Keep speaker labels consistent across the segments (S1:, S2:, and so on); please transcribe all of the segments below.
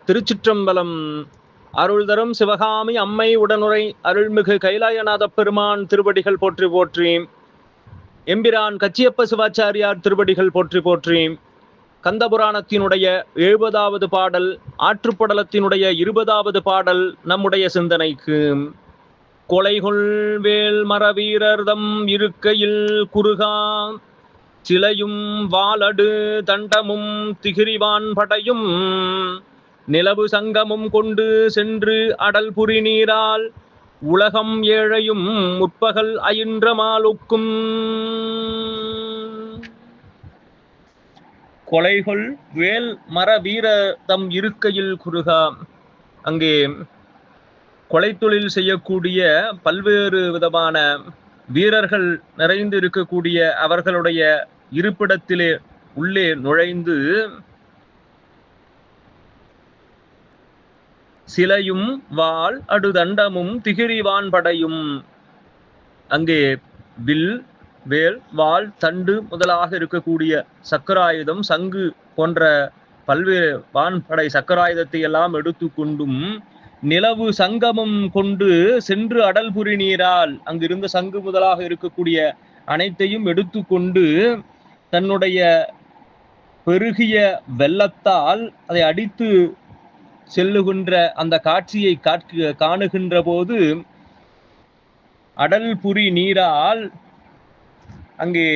S1: திருச்சிற்றம்பலம். அருள் தரும் சிவகாமி அம்மை உடனுரை அருள்மிகு கைலாயநாத பெருமான் திருவடிகள் போற்றி போற்றி. எம்பிரான் கச்சியப்ப சிவாச்சாரியார் திருவடிகள் போற்றி போற்றி. கந்தபுராணத்தினுடைய 70வது பாடல், ஆற்றுப்படலத்தினுடைய 20வது பாடல் நம்முடைய சிந்தனைக்கு. கொலைகொள் வேல் மரவீரர்தம் இருக்கையில் குறுகா சிலையும் வாளடு தண்டமும் திகிரிவான் படையும் நிலவு சங்கமும் கொண்டு சென்று அடல் புரி நீரால் உலகம் ஏழையும் முற்பகல் அயின்ற மாலுக்கும். கொலைகொள் வேல் மர வீரதம் இருக்கையில் குறுகா. அங்கே கொலை தொழில் செய்யக்கூடிய பல்வேறு விதமான வீரர்கள் நிறைந்து இருக்கக்கூடிய அவர்களுடைய இருப்பிடத்திலே உள்ளே நுழைந்து சிலையும் வாள் அடுதண்டமும் திகிரிவான் படையும், அங்கே வில் வேல் வாள் தண்டு முதலாக இருக்கக்கூடிய சக்கராயுதம் சங்கு போன்ற பல்வேறு வான்படை சக்கராயுதத்தை எல்லாம் எடுத்து கொண்டும் நிலவு சங்கமம் கொண்டு சென்று அடல்புரி நீரால் அங்கிருந்த சங்கு முதலாக இருக்கக்கூடிய அனைத்தையும் எடுத்து கொண்டு தன்னுடைய பெருகிய வெள்ளத்தால் அதை அடித்து செல்லுகின்ற அந்த காட்சியை காணுகின்ற போது அடல்புரி நீரால் அங்கே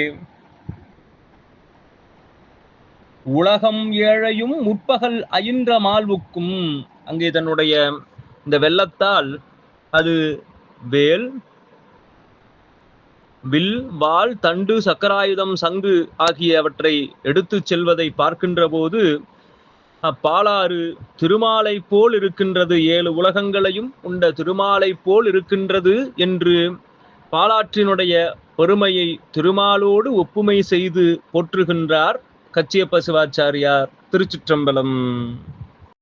S1: உலகம் ஏழையும் முற்பகல் அயின்ற மால்வுக்கும், அங்கே தன்னுடைய இந்த வெள்ளத்தால் அது வேல் வில் வாள் தண்டு சக்கராயுதம் சங்கு ஆகியவற்றை எடுத்து செல்வதை பார்க்கின்ற போது பாலாறு திருமாலை போல் இருக்கின்றது, 7 உலகங்களையும் உண்ட திருமாலை போல் இருக்கின்றது என்று பாலாற்றினுடைய பெருமையை திருமாலோடு ஒப்புமை செய்து போற்றுகின்றார் கச்சியப்ப சிவாச்சாரியார். திருச்சிற்றம்பலம்.